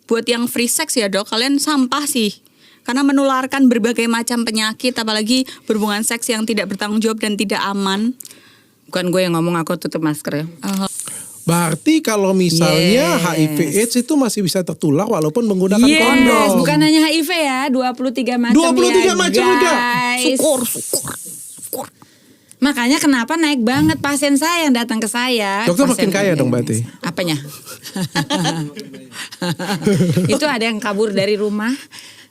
buat yang free sex ya dok, kalian sampah sih. Karena menularkan berbagai macam penyakit, apalagi berhubungan seks yang tidak bertanggung jawab dan tidak aman. Bukan gue yang ngomong, aku tutup masker ya. Berarti kalau misalnya HIV AIDS itu masih bisa tertular walaupun menggunakan kondom. Bukan hanya HIV ya, 23 macam 23 macam juga. guys. Syukur. Makanya kenapa naik banget pasien saya yang datang ke saya. Dokter Pasien makin kaya dong berarti. Apanya? Itu ada yang kabur dari rumah.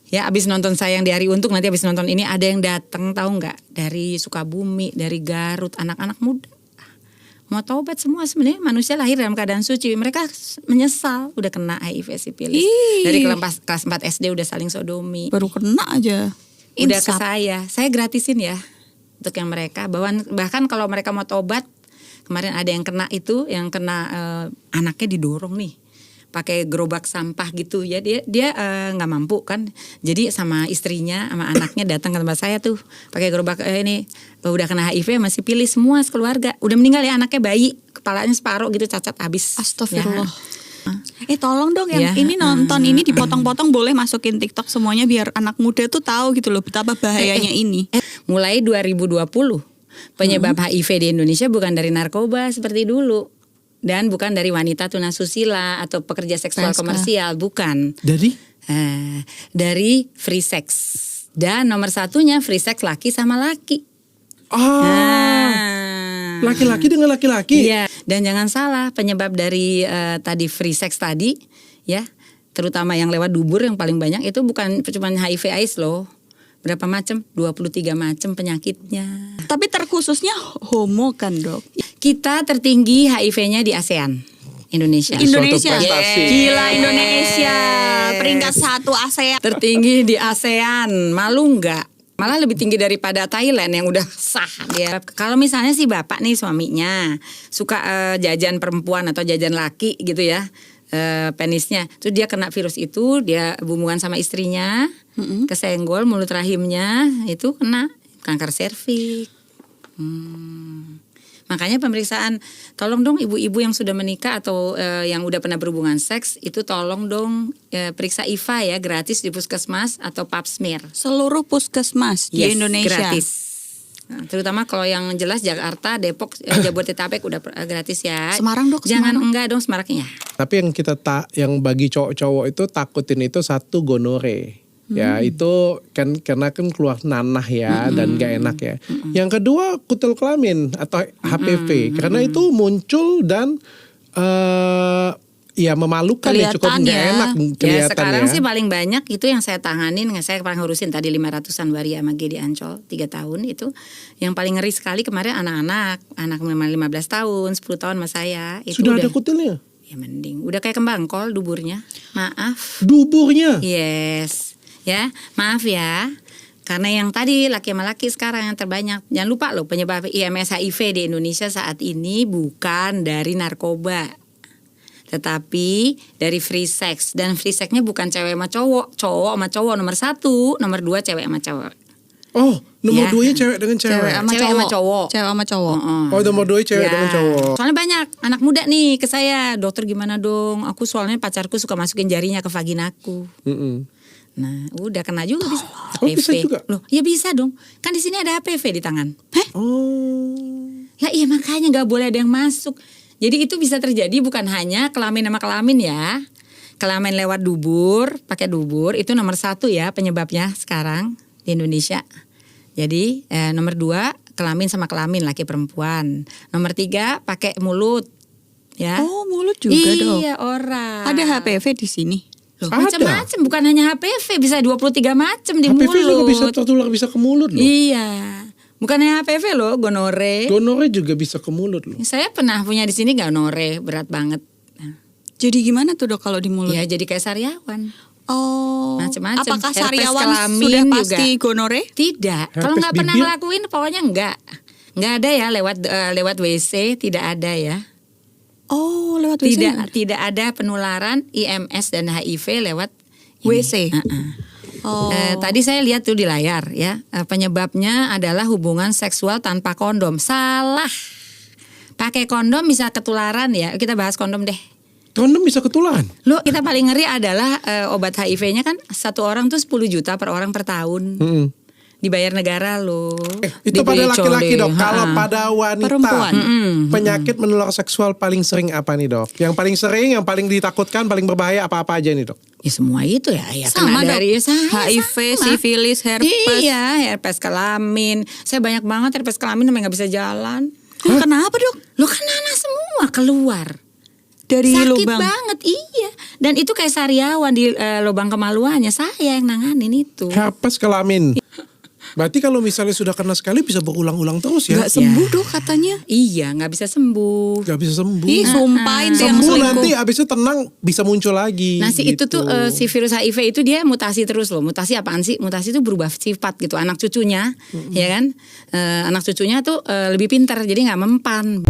Ya abis nonton Sayang di Hari Untung, nanti abis nonton ini ada yang datang, tahu nggak? Dari Sukabumi, dari Garut, anak-anak muda. Mau taubat semua, sebenarnya manusia lahir dalam keadaan suci. Mereka menyesal udah kena HIV sipilis. Dari kelas 4 SD udah saling sodomi. Baru kena aja. Udah ke saya gratisin ya untuk yang mereka. Bahkan kalau mereka mau taubat, kemarin ada yang kena itu, yang kena anaknya didorong nih pakai gerobak sampah gitu ya, dia nggak mampu kan, jadi sama istrinya sama anaknya datang ke tempat saya tuh pakai gerobak ini udah kena HIV masih pilih semua sekeluarga, udah meninggal ya anaknya, bayi kepalanya separuh gitu cacat habis. Astagfirullah. Tolong dong yang ini nonton ini dipotong-potong, boleh masukin TikTok semuanya biar anak muda tuh tahu gitu loh betapa bahayanya ini. Mulai 2020 penyebab HIV di Indonesia bukan dari narkoba seperti dulu. Dan bukan dari wanita tunasusila atau pekerja seksual komersial, bukan. Dari free sex. Dan nomor satunya free sex laki sama laki. Laki-laki dengan laki-laki. Iya. Dan jangan salah, penyebab dari tadi free sex tadi, ya, terutama yang lewat dubur yang paling banyak itu bukan cuma HIV AIDS loh. Berapa macam? 23 macam penyakitnya. Tapi terkhususnya homo kan dok? Kita tertinggi HIV-nya di ASEAN. Indonesia. Gila Indonesia. Peringkat 1 ASEAN. Tertinggi di ASEAN. Malu nggak? Malah lebih tinggi daripada Thailand yang udah sah dia. Kalau misalnya si bapak nih suaminya suka jajan perempuan atau jajan laki gitu ya. Penisnya, terus dia kena virus itu, dia hubungan sama istrinya, kesenggol mulut rahimnya, itu kena kanker serviks. Makanya pemeriksaan, tolong dong ibu-ibu yang sudah menikah atau yang udah pernah berhubungan seks, itu tolong dong periksa IVA ya, gratis di puskesmas atau pap smear. Seluruh puskesmas di Indonesia gratis. Nah, terutama kalau yang jelas Jakarta, Depok, Jabodetabek udah gratis ya. Semarang dok? Jangan enggak dong Semarangnya. Tapi yang yang bagi cowok-cowok itu takutin itu satu gonore. Ya itu kan karena kan keluar nanah ya dan gak enak ya. Yang kedua kutil kelamin atau HPV karena itu muncul dan ya memalukan ya, cukup gak enak kelihatan ya. Sekarang sih paling banyak itu yang saya tanganin, saya pernah ngurusin tadi 500-an waria sama di Ancol 3 tahun itu. Yang paling ngeri sekali kemarin anak 15 tahun, 10 tahun sama saya. Itu sudah ada kutilnya? Ya mending, udah kayak kembang kol duburnya. Maaf. Duburnya? Yes. Ya, maaf ya. Karena yang tadi laki sama laki sekarang yang terbanyak. Jangan lupa loh penyebab IMS HIV di Indonesia saat ini bukan dari narkoba, tetapi dari free sex. Dan free sexnya bukan cewek sama cowok, cowok sama cowok nomor 1, nomor 2 cewek sama cowok. Oh, nomor 2-nya cewek dengan cewek. Cewek sama cowok. Cewek sama cowok. Oh, nomor 2 cewek dengan cowok. Soalnya banyak anak muda nih ke saya, dokter gimana dong? Aku soalnya pacarku suka masukin jarinya ke vaginaku. Nah, udah kena juga bisa. HPV. Bisa juga? Loh, ya bisa dong. Kan di sini ada HPV di tangan. Lah iya makanya nggak boleh ada yang masuk. Jadi itu bisa terjadi bukan hanya kelamin sama kelamin ya. Kelamin lewat dubur, pakai dubur itu nomor 1 ya penyebabnya sekarang di Indonesia. Jadi nomor 2 kelamin sama kelamin laki perempuan. Nomor 3 pakai mulut. Ya. Oh mulut juga dok? Iya orang. Ada HPV di sini? Loh, macam-macam, bukan hanya HPV, bisa 23 macam di HPV mulut. HPV juga bisa tertular, bisa ke mulut loh. Iya. Bukan hanya HPV loh, gonore. Gonore juga bisa ke mulut loh. Saya pernah punya di sini gonore, berat banget. Nah. Jadi gimana tuh dok kalau di mulut? Ya jadi kayak sariawan. Oh. Macam-macam. Apakah Herpes sariawan kelamin sudah juga pasti gonore? Tidak. Kalau nggak pernah ngelakuin, pokoknya enggak. Nggak ada ya lewat WC, tidak ada ya. Oh, lewat WC. Tidak ada penularan IMS dan HIV lewat WC. Oh. Tadi saya lihat tuh di layar ya, penyebabnya adalah hubungan seksual tanpa kondom. Salah. Pakai kondom bisa ketularan ya. Kita bahas kondom deh. Kondom bisa ketularan. Lo kita paling ngeri adalah obat HIV-nya kan satu orang tuh 10 juta per orang per tahun. Dibayar negara lo. Itu pada laki-laki dok. Kalau Ha-ha. pada wanita, Perempuan. penyakit menular seksual paling sering apa nih dok? Yang paling sering, yang paling ditakutkan, paling berbahaya apa-apa aja nih dok? Ya semua itu ya Sama kena dok. dari HIV, sifilis, herpes. Iya, herpes kelamin. Saya banyak banget herpes kelamin sampai nggak bisa jalan. Kenapa dok? Lo kan nanah semua keluar. Dari Sakit lubang. banget, iya. Dan itu kayak sariawan di lubang kemaluannya. Saya yang nanganin itu. Herpes kelamin. Berarti kalau misalnya sudah kena sekali bisa berulang-ulang terus ya? Gak sembuh dok katanya. Iya, nggak bisa sembuh. Gak bisa sembuh. Ih sumpah itu yang Sembuh selingkuh. nanti abis itu tenang bisa muncul lagi. Nah si itu gitu. tuh si virus HIV itu dia mutasi terus loh. Mutasi apaan sih? Mutasi itu berubah sifat gitu. Anak cucunya, ya kan? Anak cucunya tuh lebih pintar, jadi nggak mempan.